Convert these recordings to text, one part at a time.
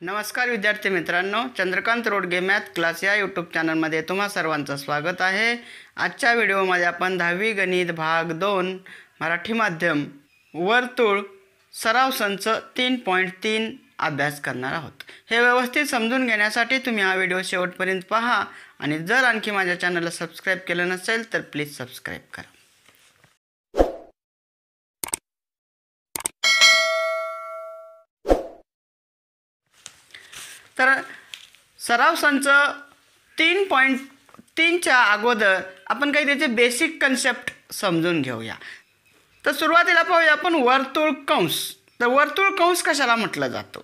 नमस्कार विद्यार्थी मित्रांनो, चंद्रकांत रोडगे मॅथ क्लास या यूट्यूब चॅनलमध्ये तुम्हा सर्वांचं स्वागत आहे। आजच्या व्हिडिओमध्ये आपण 10वी गणित भाग 2 मराठी माध्यम वर्तुळ सराव संच 3.3 अभ्यास करणार आहोत। हे व्यवस्थित समजून घेण्यासाठी तुम्ही हा व्हिडिओ शेवटपर्यंत पहा आणि जर आणखी माझ्या चॅनलला सबस्क्राइब केलं नसेल तर प्लीज सबस्क्राइब करा। तर सराव संच 3.3 च्या अगोदर आपण काही त्याचे बेसिक कन्सेप्ट समजून घेऊया। तर सुरुवातीला पाहूया आपण वर्तुळ कंस। तर वर्तुळ कंस कशाला म्हटलं जातं?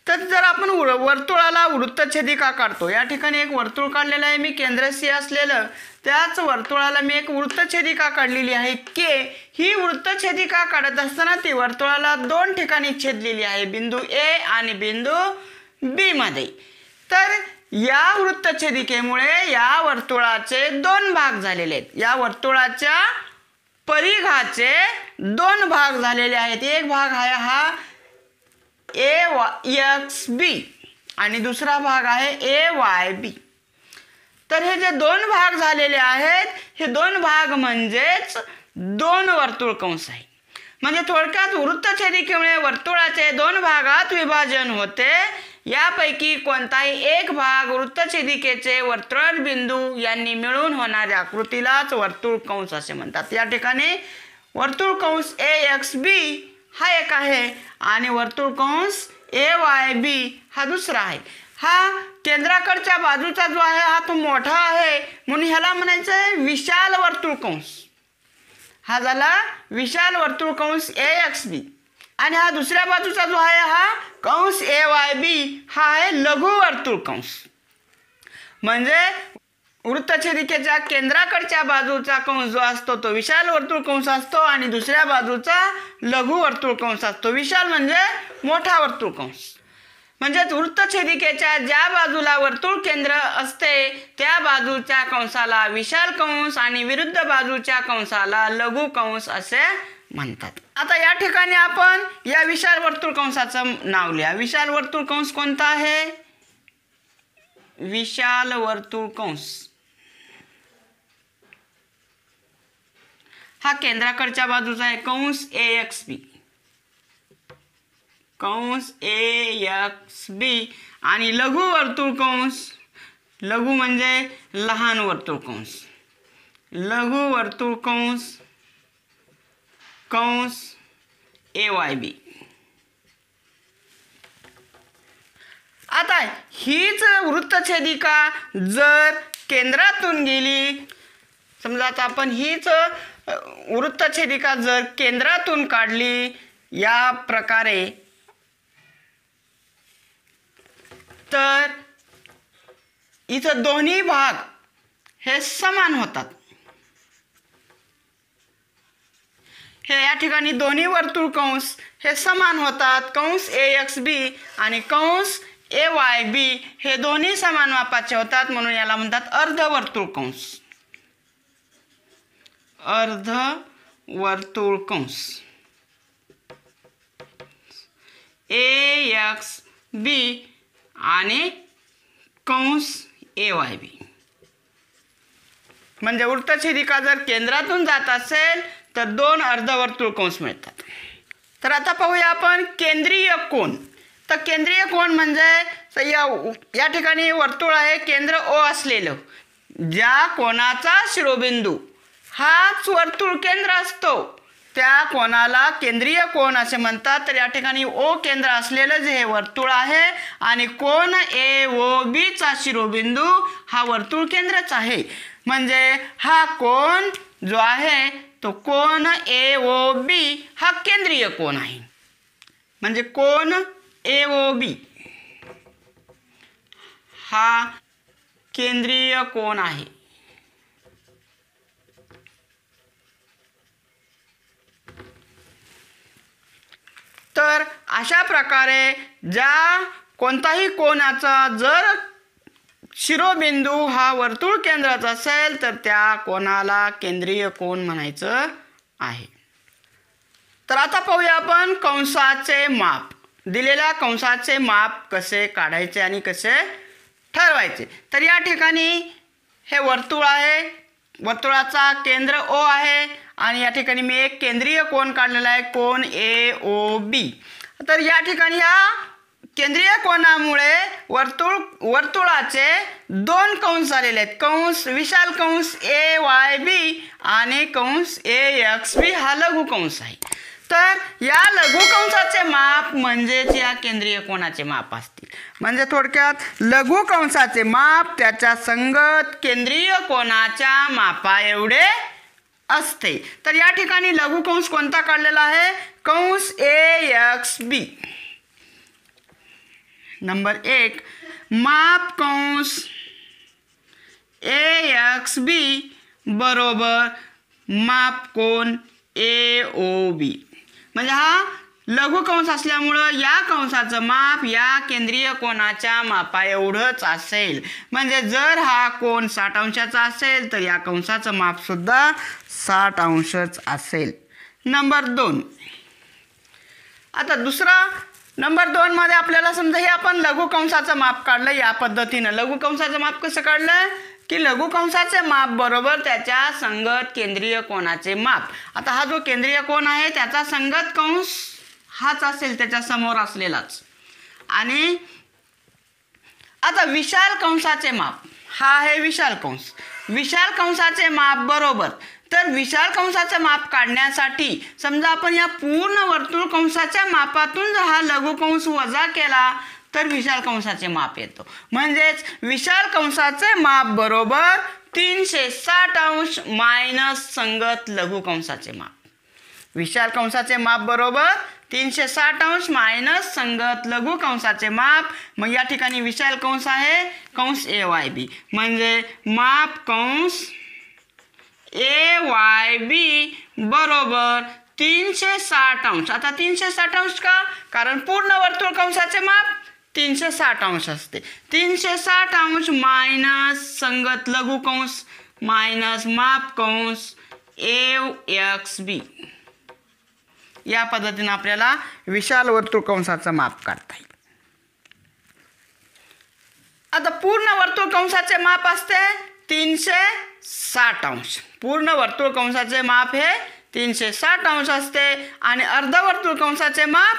तर जर आपण वर्तुळाला वृत्तछेदिका काढतो, या ठिकाणी एक वर्तुळ काढलेलं आहे मी केंद्रस्थी असलेलं, त्याच वर्तुळाला मी एक वृत्तछेदिका काढलेली आहे के। ही वृत्तछेदिका काढत असताना ती वर्तुळाला दोन ठिकाणी छेदलेली आहे, बिंदू ए आणि बिंदू बी मध्ये। तर या वृत्तछेदिकेमुळे या वर्तुळाचे दोन भाग झालेले आहेत। या वर्तुळाच्या परिघाचे दोन भाग झालेले आहेत। एक भाग आहे हा AXB आणि दुसरा भाग आहे AYB। तर हे जे दोन भाग झालेले आहेत, हे दोन भाग म्हणजेच दोन वर्तुळ कंस आहे। म्हणजे थोडक्यात वृत्तछेदिकेमुळे वर्तुळाचे दोन भागात विभाजन होते। यापैकी कोणताही एक भाग वृत्तछेदिकेचे वर्तुळ बिंदू यांनी मिळून होणाऱ्या आकृतीलाच वर्तुळ कंस असे म्हणतात। या ठिकाणी वर्तुळ कंस AXB हा एक आहे आणि वर्तुळ कंस AYB हा दुसरा आहे। हा केंद्राकडच्या बाजूचा जो आहे हा तो मोठा आहे, म्हणून ह्याला म्हणायचं आहे विशाल वर्तुळ कंस। हा झाला विशाल वर्तुळ कंस AXB आणि हा दुसऱ्या बाजूचा जो आहे हा कंस AYB हा आहे लघु वर्तुळ कंस। म्हणजे वृत्तछेदिकेच्या केंद्राकडच्या बाजूचा कंस जो असतो तो विशाल वर्तुळ कंस असतो आणि दुसऱ्या बाजूचा लघु वर्तुळ कंस असतो। विशाल म्हणजे मोठा वर्तुळ कंस। म्हणजे वृत्तछेदिकेच्या ज्या बाजूला वर्तुळ केंद्र असते त्या बाजूच्या कंसाला विशाल कंस आणि विरुद्ध बाजूच्या कंसाला लघु कंस असे म्हणतात। आता या ठिकाणी आपण या विशाल वर्तुळ कंसाचं नाव लिहा। विशाल वर्तुळ कंस कोणता आहे? विशाल वर्तुळ कंस हा केंद्राकडच्या बाजूचा आहे कंस AXB, कंस AXB आणि लघु वर्तुळ कंस, लघु म्हणजे लहान वर्तुळ कंस, लघु वर्तुळ कंस कंस AYB। आता हीच वृत्तछेदिका जर केंद्रातून गेली, समजा आता आपण हीच वृत्तछेदिका जर केंद्रातून काढली या प्रकारे, तर इथं दोन्ही भाग हे समान होतात। हे या ठिकाणी दोन्ही वर्तुळ कंस हे समान होतात। कंस AXB आणि कंस AYB हे दोन्ही समान मापाचे होतात, म्हणून याला म्हणतात अर्धवर्तुळ कंस, अर्धवर्तुळ कंस AXB आणि कंस AYB। म्हणजे वृत्तछेदिका जर केंद्रातून जात असेल तर दोन अर्धवर्तुळ कंस मिळतात। तर आता पाहूया आपण केंद्रीय कोन। तर केंद्रीय कोन म्हणजे या ठिकाणी वर्तुळ आहे केंद्र O असलेलं, ज्या कोणाचा शिरोबिंदू हाच वर्तुळ केंद्र असतो त्या कोणाला केंद्रीय कोन असे म्हणतात। तर या ठिकाणी O केंद्र असलेलं जे हे वर्तुळ आहे आणि कोन AOB चा शिरोबिंदू हा वर्तुळ केंद्रच आहे। म्हणजे हा कोन जो आहे तो कोन AOB हा केंद्रीय कोन आहे। म्हणजे कोन AOB हा केंद्रीय कोन आहे। तर अशा प्रकारे ज्या कोणताही कोनाचा जर शिरोबिंदू हा वर्तुळ केंद्राचा असेल तर त्या कोनाला केंद्रीय कोन म्हणायचं आहे। तर आता पाहूया आपण कंसाचे माप। दिलेल्या कंसाचे माप कसे काढायचे आणि कसे ठरवायचे. तर या ठिकाणी हे वर्तुळ आहे, वर्तुळाचा केंद्र O आहे आणि या ठिकाणी मी एक केंद्रीय कोन काढलेला आहे, कोन AOB. तर या ठिकाणी या केंद्रीय कोनामुळे वर्तुळाचे दोन कंस आलेले आहेत, कंस विशाल कंस AYB आणि कंस AXB हा लघु कंस आहे. तर या लघु कंसाचे माप म्हणजेच या केंद्रीय कोनाचे माप असतील. म्हणजे थोडक्यात लघु कंसाचे माप त्याच्या संगत केंद्रीय कोनाच्या मापा एवढे असते. तर या ठिकाणी लघु कंस कोणता काढलेला आहे, कंस AXB. नंबर 1 माप कंस AXB बरोबर माप कोन AOB. म्हणजे हा लघु कंस असल्यामुळं या कंसाचं माप या केंद्रीय कोनाच्या मापा एवढंच असेल. म्हणजे जर हा कोन 60 अंशाचा असेल तर या कंसाचं माप सुद्धा 60 अंशच असेल. नंबर 2 आता दुसरा नंबर 2 मध्ये आपल्याला समजा हे आपण लघु कंसाचं माप काढलं या पद्धतीनं. लघु कंसाचं माप कसं काढलं की लघु कंसाचे माप बरोबर त्याच्या संगत केंद्रीय कोनाचे माप. आता हा जो केंद्रीय कोन आहे त्याचा संगत कंस हाच असेल, त्याच्या समोर असलेलाच. आणि आता विशाल कंसाचे माप हा आहे विशाल कंस. विशाल कंसाचे माप बरोबर तर विशाल कंसाचे माप काढण्यासाठी समजा आपण या पूर्ण वर्तुळ कंसाच्या मापातून जर हा लघु कंस वजा केला तर विशाल कंसाचे माप येतो. म्हणजेच विशाल कंसाचे माप बरोबर 360 अंश मायनस संगत लघु कंसाचे माप. विशाल कंसाचे माप बरोबर 360 अंश मायनस संगत लघु कंसाचे माप. मग या ठिकाणी विशाल कंस आहे कंस AYB म्हणजे माप कंस AYB बरोबर 360 अंश. आता 360 अंश का, कारण पूर्ण वर्तुळ कंसाचे माप 360 अंश असते. 360 अंश मायनस संगत लघु कंस मायनस माप कंस AXB. या पद्धतीने आपल्याला विशाल वर्तुळ कंसाचं माप काढता येईल. आता पूर्ण वर्तुळ कंसाचे माप असते 360 अंश. पूर्ण वर्तुळ कंसाचे माप हे 360 अंश असते आणि अर्धवर्तुळ कंसाचे माप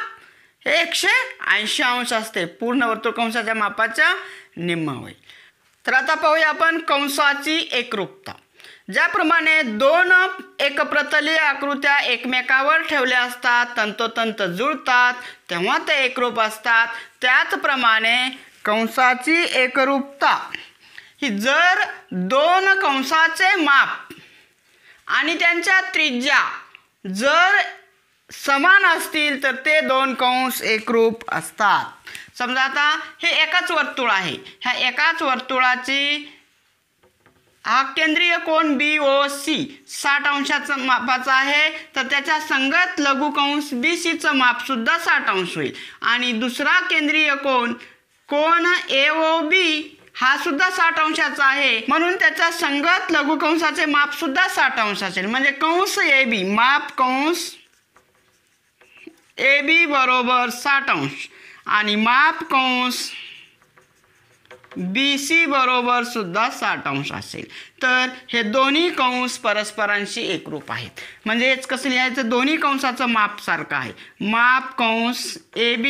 हे 180 अंश असते. पूर्ण वर्तुळ कंसाच्या मापाच्या निम्म होईल. तर आता पाहूया आपण कंसाची एकरूपता. ज्याप्रमाणे दोन एकप्रतलीय आकृत्या एकमेकावर ठेवल्या असतात, तंतोतंत जुळतात तेव्हा ते एकरूप असतात, त्याचप्रमाणे कंसाची एकरूपता ही जर दोन कंसाचे माप आणि त्यांच्या त्रिज्या जर समान असतील तर ते दोन कंस एकरूप असतात. समजा आता हे एकाच वर्तुळ आहे, ह्या एकाच वर्तुळाची हा केंद्रीय कोन BOC 60 अंशाचा मापाचा आहे तर त्याच्या संगत लघु कंस BCचं माप सुद्धा 60 अंश होईल. आणि दुसरा केंद्रीय कोन AOB हा सुद्धा 60 अंशाचा आहे म्हणून त्याच्या संगत लघु कंसाचे माप सुद्धा 60 अंश असेल. म्हणजे कंस AB माप कंस AB बरोबर 60 अंश आणि माप कंस BC बरोबर सुद्धा 60 अंश असेल. तर हे दोन्ही कंस परस्परांशी एकरूप आहेत. म्हणजे हेच कसं लिहायचं, दोन्ही कंसाचं माप सारखं आहे. माप कंस AB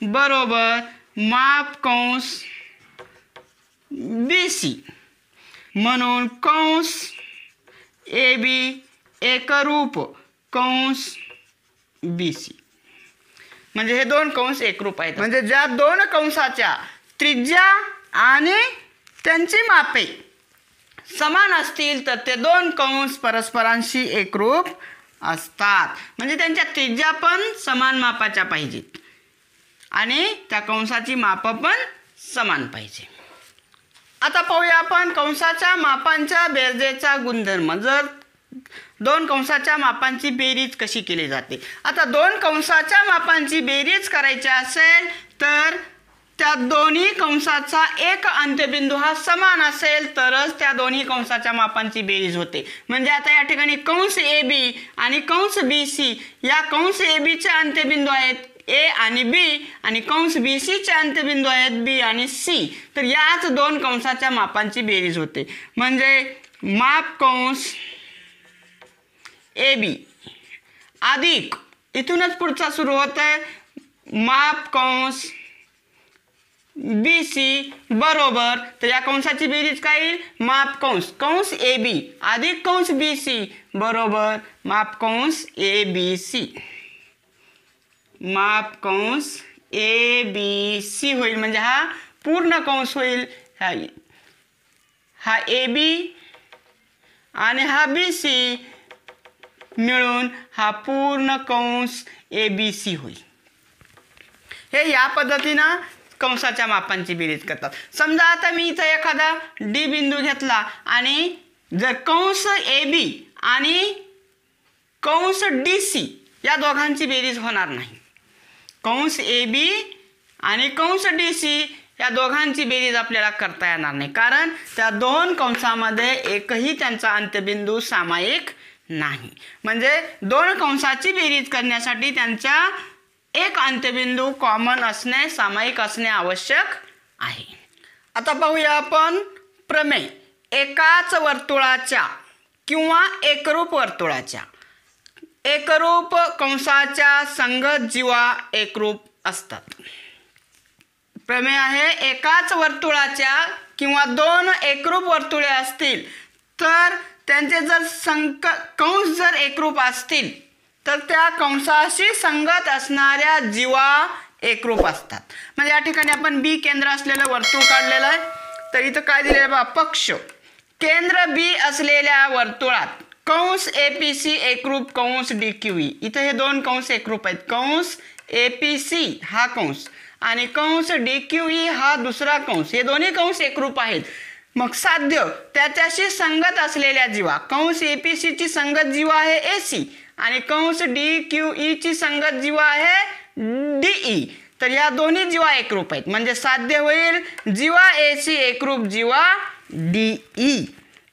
बरोबर माप कंस BC म्हणून कंस AB एकरूप कंस BC. म्हणजे हे दोन कंस एकरूप आहेत. म्हणजे ज्या दोन कंसाच्या त्रिज्या आणि त्यांची मापे समान असतील तर ते दोन कंस परस्परांशी एकरूप असतात. म्हणजे त्यांच्या त्रिज्या पण समान मापाच्या पाहिजेत आणि त्या कंसाची माप पण समान पाहिजे. आता पाहूया आपण कंसाच्या मापांच्या बेरजेचा गुणधर्म. जर दोन कंसाच्या मापांची बेरीज कशी केली जाते. आता दोन कंसाच्या मापांची बेरीज करायची असेल तर त्या दोन्ही कंसाचा एक अंत्यबिंदू हा समान असेल तरच त्या दोन्ही कंसाच्या मापांची बेरीज होते. म्हणजे आता या ठिकाणी कंस ए बी आणि कंस बी सी, या कंस ए बीचे अंत्यबिंदू आहेत ए आणि बी आणि कंस बी सीचे अंत्यबिंदू आहेत बी आणि सी. तर याच दोन कंसाच्या मापांची बेरीज होते. म्हणजे माप कंस ए बी अधिक, इथूनच पुढचा सुरू होत आहे, माप कंस बी सी बरोबर, तर या कंसाची बेरीज काय येईल, माप कंस कंस ए बी अधिक कंस बी सी बरोबर माप कंस ए बी सी. माप कंस ए बी सी होईल. म्हणजे हा पूर्ण कंस होईल. हा ए बी आणि हा बी सी मिळून हा पूर्ण कंस ए बी सी होईल. हे या पद्धतीनं कंसाच्या मापांची बेरीज करतात. समजा आता मी इथं एखादा डी बिंदू घेतला आणि जर कंस ए बी आणि कंस डी सी या दोघांची बेरीज होणार नाही. कंस ए बी आणि कंस डी सी या दोघांची बेरीज आपल्याला करता येणार नाही, कारण त्या दोन कंसामध्ये एकही त्यांचा अंत्यबिंदू सामायिक नाही. म्हणजे दोन कंसाची बेरीज करण्यासाठी त्यांच्या एक अंत्यबिंदू कॉमन असणे, सामायिक असणे आवश्यक आहे. आता पाहूया आपण प्रमेय. एकाच वर्तुळाच्या किंवा एकरूप वर्तुळाच्या एकरूप कंसाच्या संगत जीवा एकरूप असतात. प्रमेय आहे, एकाच वर्तुळाच्या किंवा दोन एकरूप वर्तुळे असतील तर त्यांचे जर कंस जर एकरूप असतील तर त्या कंसाशी संगत असणाऱ्या जीवा एकरूप असतात. म्हणजे या ठिकाणी आपण बी केंद्र असलेलं वर्तुळ काढलेलं आहे. तर इथं काय दिलेलं आहे बघा, पक्ष केंद्र बी असलेल्या वर्तुळात कंस एपीसी एकरूप कंस डी क्यू ई. इथं हे दोन कंस एकरूप आहेत. कंस एपीसी हा कंस आणि कंस डी क्यू ई हा दुसरा कंस, हे दोन्ही कंस एकरूप आहेत. मग साध्य त्याच्याशी संगत असलेल्या जीवा, कंस एपीसी ची संगत जीवा आहे एसी आणि कंस डी क्यू ई ची संगत जीवा आहे डीई. तर या दोन्ही जीवा एकरूप आहेत. म्हणजे साध्य होईल जीवा एसी एकरूप जीवा डीई.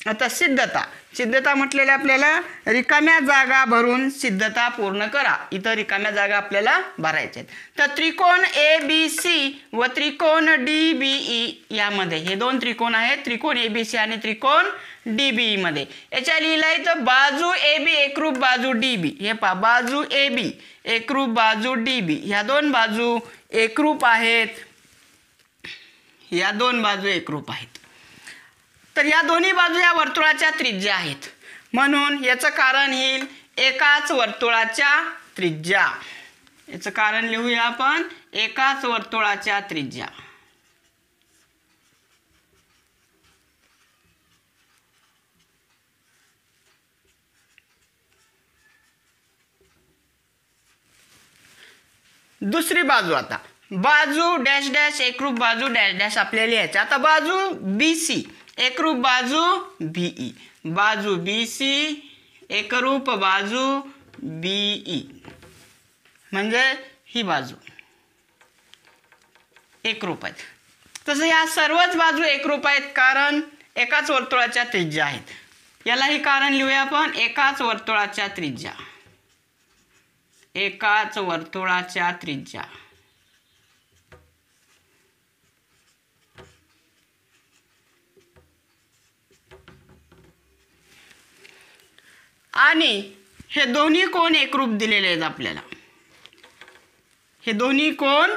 आता सिद्धता. सिद्धता म्हटलेल्या आपल्याला रिकाम्या जागा भरून सिद्धता पूर्ण करा. इथं रिकाम्या जागा आपल्याला भरायच्या आहेत. तर त्रिकोण ए बी सी व त्रिकोण डी बी ई यामध्ये हे दोन त्रिकोण आहेत, त्रिकोण ए बी सी आणि त्रिकोण डी बी ई मध्ये. याच्या लिहिलंय तर बाजू ए बी एकरूप बाजू डी बी. हे पहा, बाजू ए बी एकरूप बाजू डी बी. ह्या दोन बाजू एकरूप आहेत. या दोन बाजू एकरूप आहेत. तर या दोन्ही बाजू या वर्तुळाच्या त्रिज्या आहेत. म्हणून याचं कारण येईल एकाच वर्तुळाच्या त्रिज्या. याचं कारण लिहूया आपण, एकाच वर्तुळाच्या त्रिज्या. दुसरी बाजू. आता बाजू डॅश डॅश एकरूप बाजू डॅश डॅश आपल्याला लिहायचं. आता बाजू बी सी एकरूप बाजू बीई. बाजू बी सी एकरूप बाजू बीई. म्हणजे ही बाजू एकरूप आहेत. तसं या सर्वच बाजू एकरूप आहेत कारण एकाच वर्तुळाच्या त्रिज्या आहेत. यालाही कारण लिहूया आपण, एकाच वर्तुळाच्या त्रिज्या. एकाच वर्तुळाच्या त्रिज्या. आणि हे दोन्ही कोण एकरूप दिलेले आहेत आपल्याला. हे दोन्ही कोण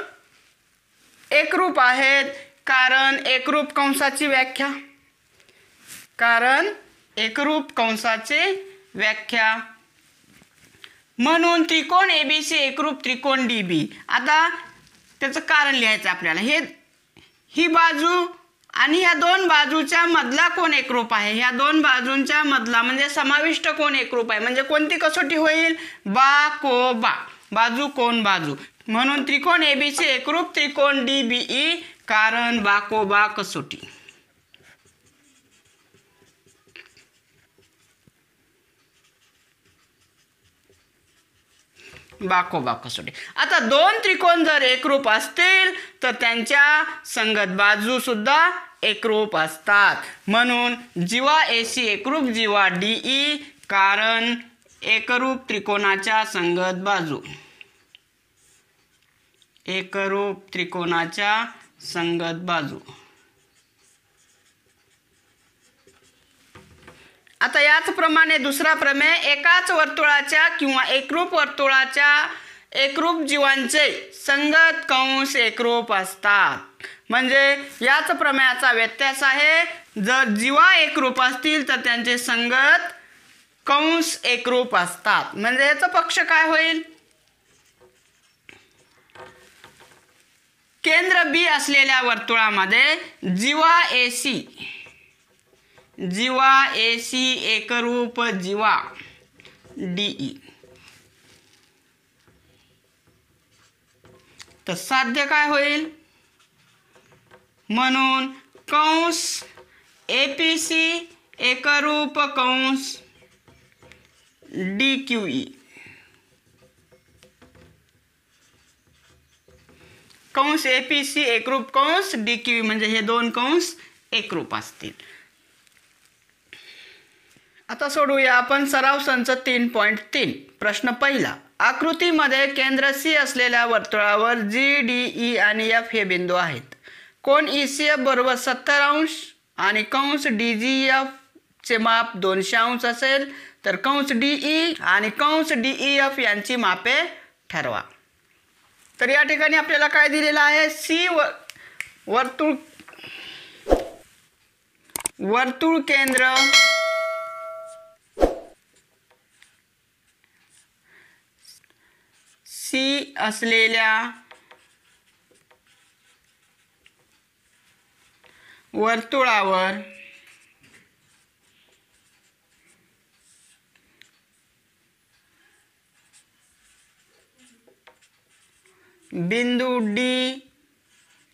एकरूप आहेत कारण एकरूप कंसाची व्याख्या. कारण एकरूप कंसाची व्याख्या. म्हणून त्रिकोण एबीसी एकरूप त्रिकोण डीबी. आता त्याचं कारण लिहायचं आपल्याला. ही बाजू आणि ह्या दोन बाजूच्या मधला कोण एकरूप आहे. ह्या दोन बाजूंच्या मधला म्हणजे समाविष्ट कोण एकरूप आहे. म्हणजे कोणती कसोटी होईल, बा को बा. बाजू कोण बाजू. म्हणून त्रिकोण एबीसी एकरूप त्रिकोण डीबीई कारण बा को बा कसोटी. बाकोबा कसोटी. आता दोन त्रिकोण जर एकरूप असतील तर त्यांच्या संगत बाजू सुद्धा एकरूप असतात. म्हणून जीवा AC एकरूप जीवा DE, कारण एकरूप त्रिकोणाच्या संगत बाजू. एकरूप त्रिकोणाच्या संगत बाजू. आता याचप्रमाणे दुसरा प्रमेय, एकाच वर्तुळाच्या किंवा एकरूप वर्तुळाच्या एकरूप जीवांचे संगत कंस एकरूप असतात. म्हणजे याच प्रमेयाचा व्यत्यास आहे, जर जीवा एकरूप असतील तर त्यांचे संगत कंस एकरूप असतात. म्हणजे याचा पक्ष काय होईल? केंद्र B असलेल्या वर्तुळामध्ये जीवा AC एकरूप जीवा DE. तर साध्य काय होईल? म्हणून कंस APC एकरूप कंस DQE. कंस APC एकरूप कंस DQE म्हणजे हे दोन कंस एकरूप असतील. आता सोडूया आपण सराव संच 3.3. प्रश्न पहिला, आकृतीमध्ये केंद्र C असलेल्या वर्तुळावर G, D, E आणि F हे बिंदू आहेत. कोन ECF बरोबर 70 अंश आणि कंस DGF चे माप 200 अंश असेल तर कंस DE आणि कंस DEF यांची मापे ठरवा. तर या ठिकाणी आपल्याला काय दिलेलं आहे? वर्तुळ केंद्र C असलेल्या वर्तुळावर बिंदू D,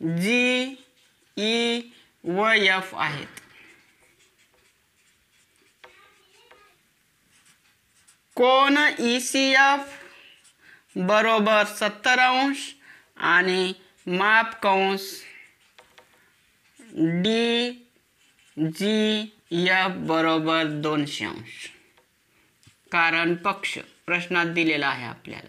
G, E व F आहेत. कोन ECF बरोबर 70 अंश आणि माप कंस DGF बरोबर 200 अंश. कारण पक्ष प्रश्नात दिलेला आहे आपल्याला.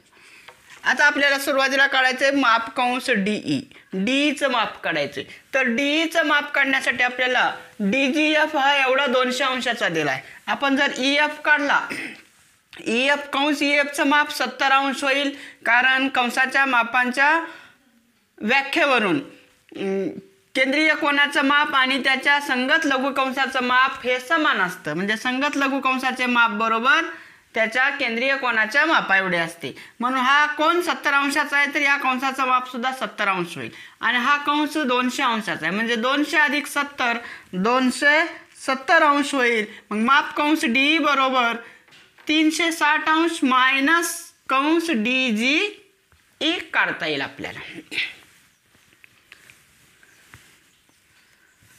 आता आपल्याला सुरुवातीला काढायचे माप कंस DE. DEचं माप काढायचे. तर DEचं माप काढण्यासाठी आपल्याला DGF हा एवढा 200 अंशाचा दिलाय. आपण जर EF काढला, EF कंस EFचं माप 70 अंश होईल. कारण कंसाच्या मापांच्या व्याख्येवरून केंद्रीय कोनाचं माप आणि त्याच्या संगत लघुकंसाचं माप हे समान असतं. म्हणजे संगत लघुकंसाचे माप बरोबर त्याच्या केंद्रीय कोनाच्या मापा एवढे असते. म्हणून हा कोन 70 अंशाचा आहे तर या कंसाचं माप सुद्धा 70 अंश होईल. आणि हा कंस 200 अंशाचा आहे म्हणजे 200 अधिक 70 270 अंश होईल. मग माप कंस DE बरोबर 360 अंश मायनस कंस DGE काढता येईल आपल्याला.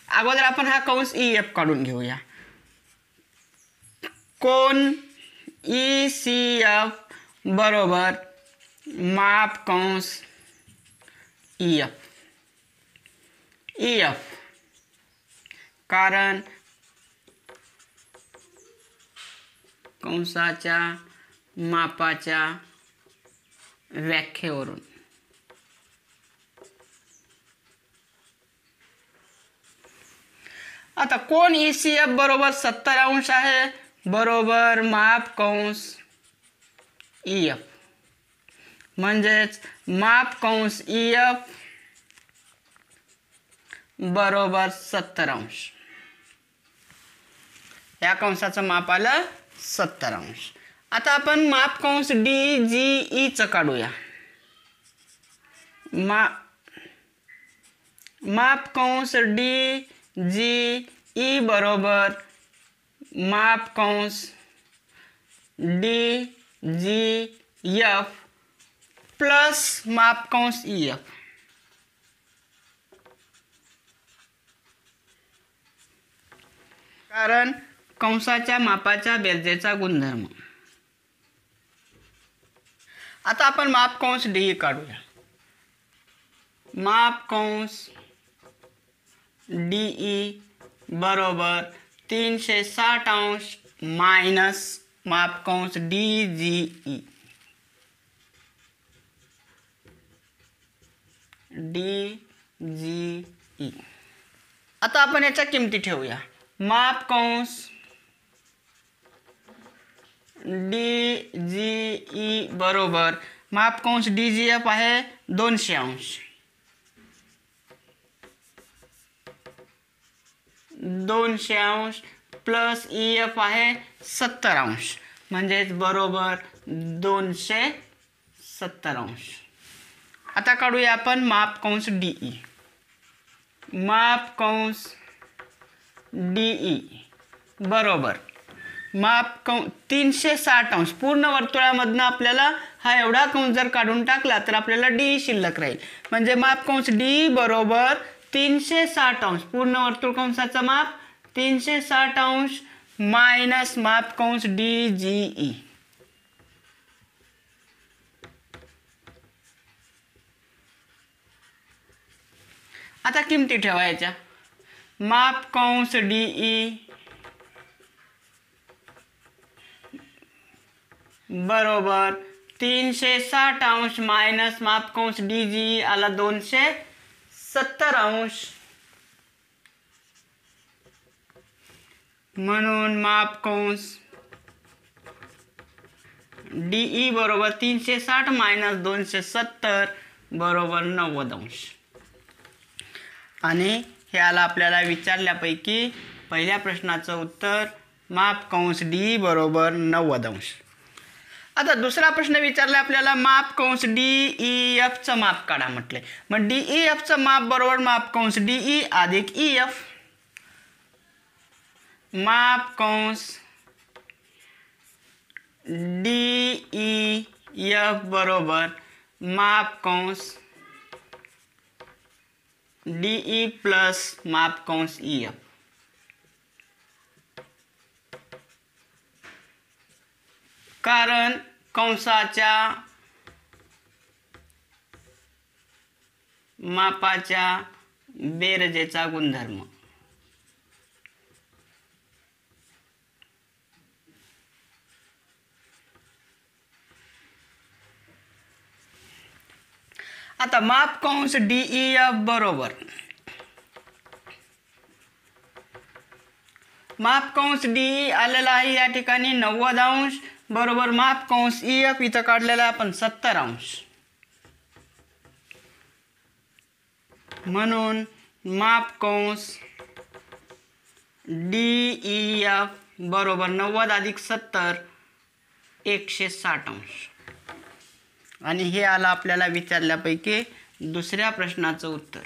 अगोदर आपण हा कंस EF काढून घेऊया. कोन ECF बरोबर माप कंस EF. कारण कंसाच्या मापाच्या व्याख्येवरून आता कोन ECF बरोबर 70 अंश आहे बरोबर माप कंस EF म्हणजेच माप कंस EF बरोबर 70 अंश. या कंसाचं माप आलं 70 अंश. आता आपण माप कंस DGE चं काढूया. माप कंस DGE बरोबर माप कंस DGF प्लस माप कंस EF. कारण कंसाच्या मापाच्या बेरजेचा गुणधर्म. आता आपण मापकंस डी काढूया. मापकंस डी बरोबर 360 अंश मायनस मापकंस डी जी ई. आता आपण याच्या किमती ठेवूया. मापकंस डी जी ई बरोबर मापकंस डी जी एफ आहे 200 अंश 200 अंश प्लस ई एफ आहे 70 अंश म्हणजेच बरोबर 270 अंश. आता काढूया आपण मापकंस डीई. मापकंस डीई बरोबर 360 अंश पूर्ण वर्तुळामधनं आपल्याला हा एवढा कंस जर काढून टाकला तर आपल्याला डी शिल्लक राहील. म्हणजे मापकंस डी बरोबर 360 अंश पूर्ण वर्तुळ कंसाचं माप 360 अंश मायनस मापकंस डी जी ई. आता किमती ठेवायच्या. मापकंस डीई बरोबर 360 अंश मायनस मापकंस डी जी आला 270 अंश म्हणून मापकंस डीई बरोबर 360 मायनस 270 बरोबर 90 अंश. आणि हे आला आपल्याला विचारल्यापैकी पहिल्या प्रश्नाचं उत्तर मापकंस डी बरोबर 90 अंश. आता दुसरा प्रश्न विचारला आपल्याला मापकंस डीई एफचं माप काढा म्हटले. मग डीई एफचं माप बरोबर मापकंस डीई अधिक ई एफ. मापकंस डीई एफ बरोबर मापकंस डीई प्लस मापकंस ई एफ. कारण कंसाच्या मापाच्या बेरजेचा गुणधर्म. आता मापकंस डीई एफ बरोबर मापकंस डीई आलेला आहे या ठिकाणी 90 अंश बरोबर मापकंस ई एफ इथं काढलेला आपण 70 अंश. म्हणून मापकंस डीई एफ बरोबर 90 अधिक 70 160 अंश. आणि हे आलं आपल्याला विचारल्यापैकी दुसऱ्या प्रश्नाचं उत्तर.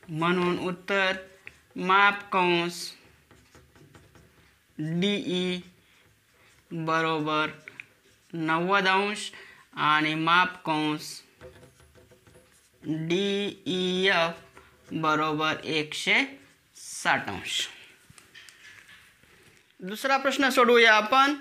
म्हणून उत्तर मापकंस डीई बरोबर 90 अंश आणि मापकंस डीई एफ बरोबर 160 अंश. दुसरा प्रश्न सोडवूया आपण.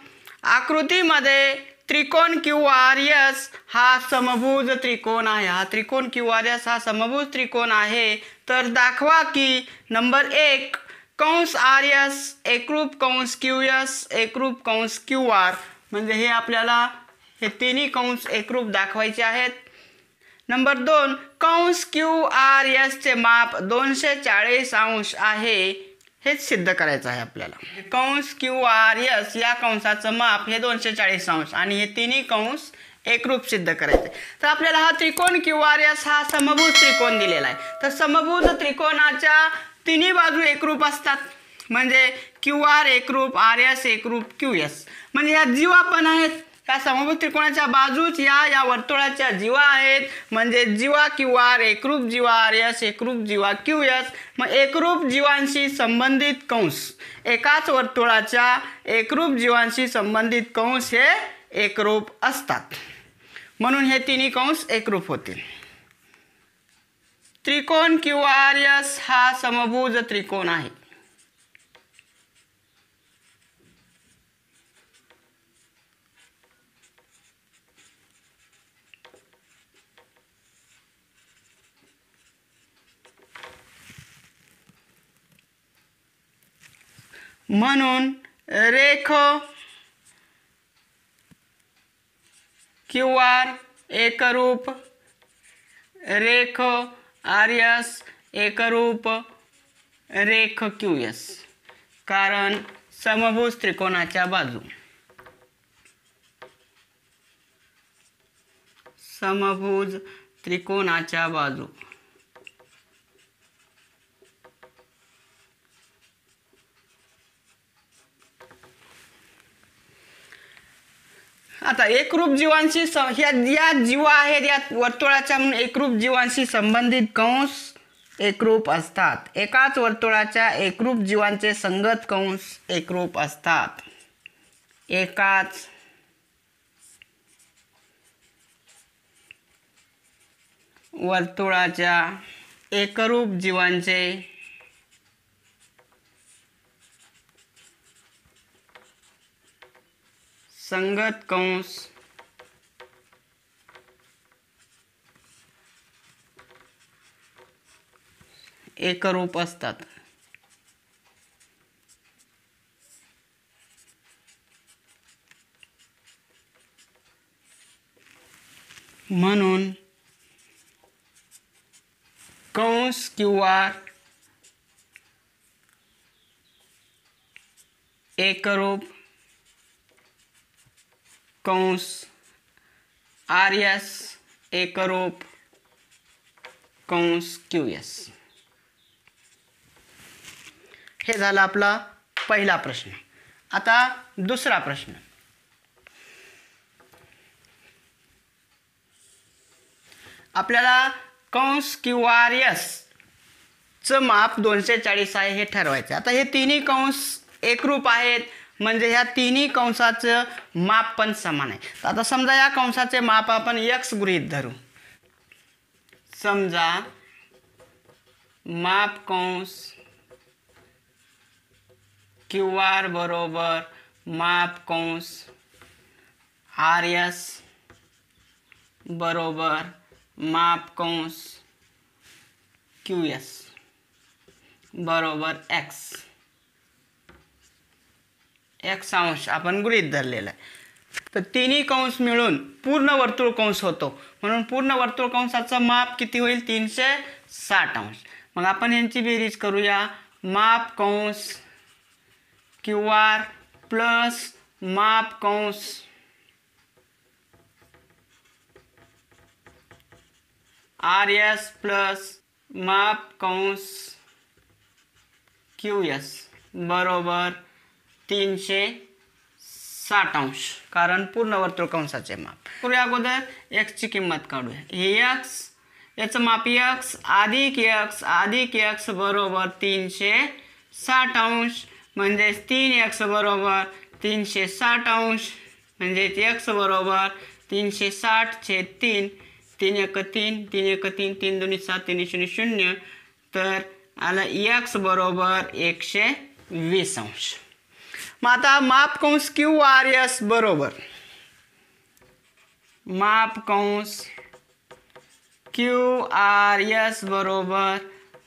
आकृतीमध्ये त्रिकोण QRS हा समभुज त्रिकोण आहे. हा त्रिकोण QRS हा समभुज त्रिकोण आहे. तर दाखवा की नंबर 1 कंस RS एकरूप कंस QS एकरूप कंस QR. म्हणजे हे आपल्याला हे तिन्ही कंस एकरूप दाखवायचे आहेत. नंबर 2 कंस QRS चे माप 240 अंश आहे. हेच सिद्ध करायचं आहे आपल्याला. कंस QRS या कंसाचं माप हे 240 अंश आणि हे तिन्ही कंस एकरूप सिद्ध करायचे. तर आपल्याला हा त्रिकोण QRS हा समभुज त्रिकोण दिलेला आहे. तर समभुज त्रिकोणाच्या तिन्ही बाजू एकरूप असतात. म्हणजे QR एकरूप RS एकरूप QS. म्हणजे ह्या जीवा पण आहेत. या समभुज त्रिकोणाच्या बाजूच या वर्तुळाच्या जीवा आहेत. म्हणजे जीवा QR एकरूप जीवा RS एकरूप जीवा QS. मग एकरूप जीवांशी संबंधित कंस एकाच वर्तुळाच्या एकरूप जीवांशी संबंधित कंस हे एकरूप असतात. म्हणून हे तिन्ही कंस एकरूप होतील. त्रिकोण QRS हा समभुज त्रिकोण आहे. म्हणून रेख क्यू आर एकरूप, रेख आर एस एकरूप, रेख क्यू एस, कारण समभुज त्रिकोणाच्या बाजू, समभुज त्रिकोणाच्या बाजू आता एकरूप जीवांशी या जीवा आहेत या वर्तुळाच्या म्हणून एकरूप जीवांशी संबंधित कंस एकरूप असतात। एकाच वर्तुळाच्या एकरूप जीवांचे संगत कंस एकरूप असतात। एकाच वर्तुळाच्या एकरूप जीवांचे संगत कंस एकरूप असतात। म्हणून कंस क्यू आर एकरूप, कंस आर एस एकरूप, कंस क्यू एस। हे झालं आपला पहिला प्रश्न। आता दुसरा प्रश्न, आपल्याला कंस क्यू आर एस चं माप 240 आहे हे ठरवायचं। आता हे तिन्ही कंस एकरूप आहेत म्हणजे ह्या तिन्ही कंसाचं माप पण समान आहे। तर आता समजा या कंसाचे माप आपण x गृहीत धरू। समजा माप कंस क्यू आर बरोबर माप कंस आर एस बरोबर माप कंस क्यू एस बरोबर x अंश आपण गृहीत धरलेला आहे। तर तिन्ही कंस मिळून पूर्ण वर्तुळ कंस होतो, म्हणून पूर्ण वर्तुळ कंसाचं माप किती होईल 360 अंश। मग आपण यांची बेरीज करूया। माप कंस क्यू आर प्लस माप कंस आर एस प्लस माप कंस क्यू एस बरोबर 360 अंश, कारण पूर्ण वर्तुळ कंसाचे माप। करूया अगोदर x ची किंमत काढूया। हे x, याचं माप x अधिक x बरोबर 360 अंश, म्हणजे 3x बरोबर 360 अंश, म्हणजे x बरोबर 360/3, 3 1 3, 3 1 3, 3 2 7, 3 0 0, तर आला x बरोबर 120 अंश। मग आता माप कंस क्यू आर एस बरोबर माप कंस क्यू आर एस बरोबर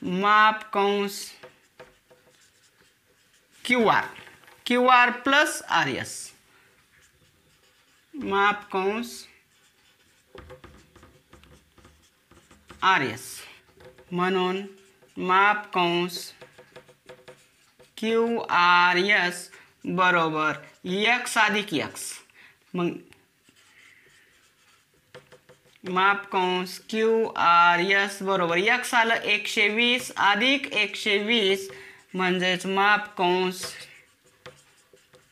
माप कंस Q R plus R S, माप कंस आर एस, म्हणून माप कंस क्यू आर एस बरोबर x अधिक x, मग माप कंस क्यू आर एस बरोबर x आलं 120 अधिक 120, म्हणजेच माप कंस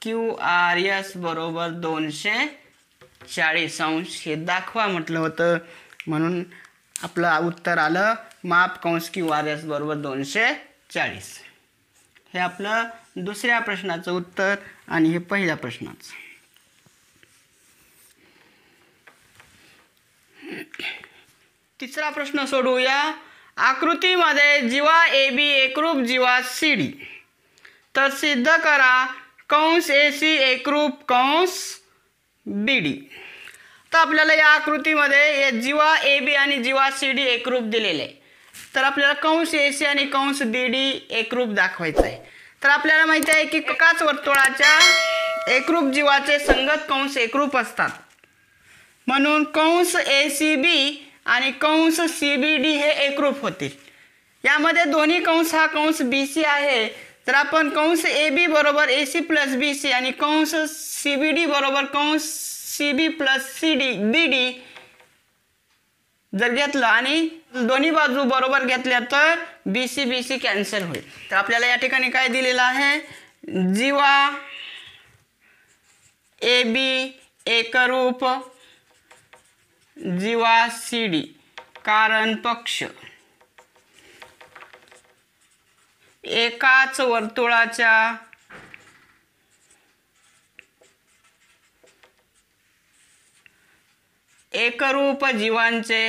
क्यू आर एस बरोबर 240 अंश हे दाखवा म्हटलं होतं, म्हणून आपलं उत्तर आलं माप कंस क्यू आर एस बरोबर 240। हे आपलं दुसऱ्या प्रश्नाचं उत्तर आणि हे पहिल्या प्रश्नाचं। तिसरा प्रश्न सोडवूया। आकृतीमध्ये जीवा ए बी एकरूप जीवा सी डी, तर सिद्ध करा कंस ए सी एकरूप कंस बी डी। तर आपल्याला या आकृतीमध्ये जीवा ए बी आणि जीवा सी डी एकरूप दिलेले आहे, तर आपल्याला कंस ए सी आणि कंस बी डी एकरूप दाखवायचं आहे। तर आपल्याला माहिती आहे की एकाच वर्तुळाच्या एकरूप जीवाचे संगत कंस एकरूप असतात, म्हणून कंस ACB आणि कंस CBD हे एकरूप होतील. यामध्ये दोन्ही कंस हा कंस BC आहे. तर आपण कंस AB बरोबर AC प्लस BC आणि कंस CBD बरोबर कंस CB प्लस BD जर घेतलं आणि दोन्ही बाजू बरोबर घेतल्या तर BC कॅन्सल होईल. तर आपल्याला या ठिकाणी काय दिलेलं आहे, जीवा AB एकरूप जीवा CD कारण पक्ष एकाच वर्तुळाच्या एकरूप जीवांचे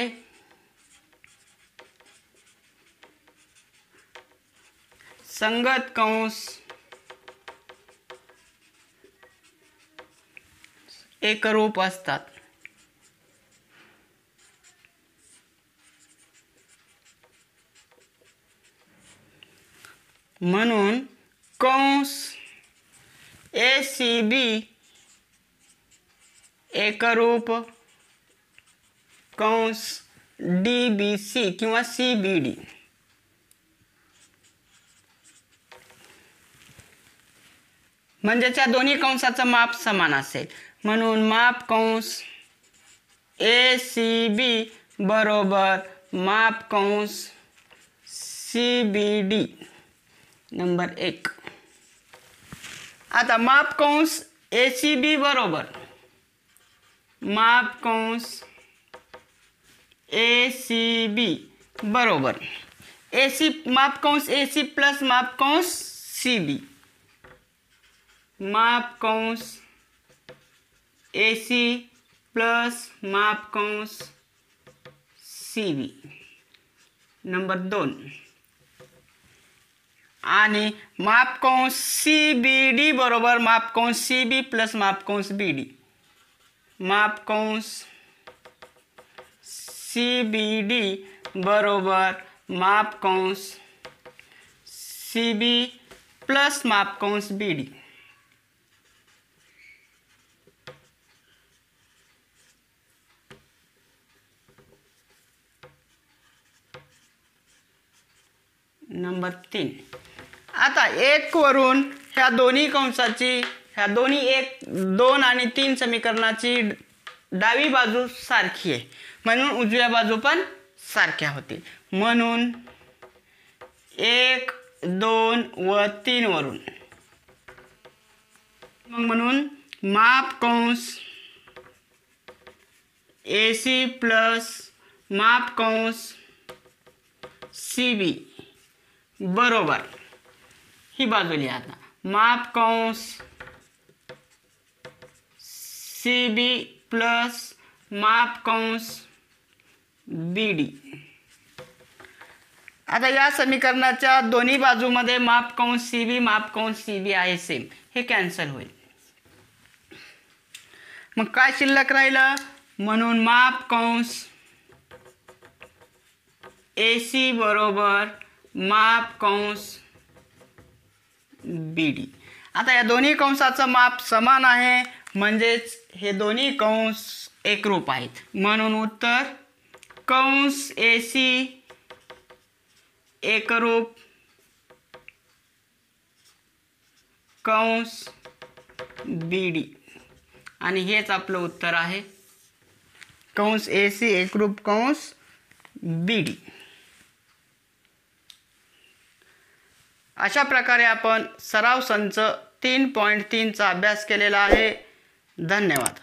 संगत कंस एकरूप असतात. म्हणून कंस ACB एकरूप कंस DBC किंवा CBD. म्हणजे त्या दोन्ही कंसाचं माप समान असेल, म्हणून माप कंस ACB बरोबर माप कंस CBD नंबर 1. आता माप कंस ACB बरोबर माप कंस ACB बरोबर AC माप कंस AC प्लस माप कंस CB, माप कंस AC प्लस माप कंस CB नंबर 2 आणि माप कंस CBD बरोबर माप कंस CB प्लस माप कंस BD, माप कंस CBD बरोबर माप कंस CB प्लस माप कंस BD. नंबर 3. आता 1 वरून ह्या दोन्ही कंसाची ह्या दोन्ही 1, 2 आणि 3 समीकरणाची डावी बाजू सारखी आहे, म्हणून उजव्या बाजू पण सारख्या होतील. म्हणून 1, 2 व 3 वरून म्हणून माप कंस AC प्लस माप कंस CB बरोबर ही बाजू लिहा. आता माप कंस CB प्लस माप कंस BD. आता या समीकरणाच्या दोन्ही बाजूमध्ये माप कंस CB माप कंस CB आहे सेम, हे कॅन्सल होईल. मग काय शिल्लक राहिलं, म्हणून माप कंस AC बरोबर माप कंस BD. आता या दोन्ही कंसाचं माप समान आहे, म्हणजेच हे दोन्ही कंस एकरूप आहेत, म्हणून उत्तर कंस AC एकरूप कंस BD आणि हेच आपलं उत्तर आहे, कंस AC एकरूप कंस BD. अशा प्रकारे आपण सराव संच 3.3 चा अभ्यास केलेला आहे. धन्यवाद.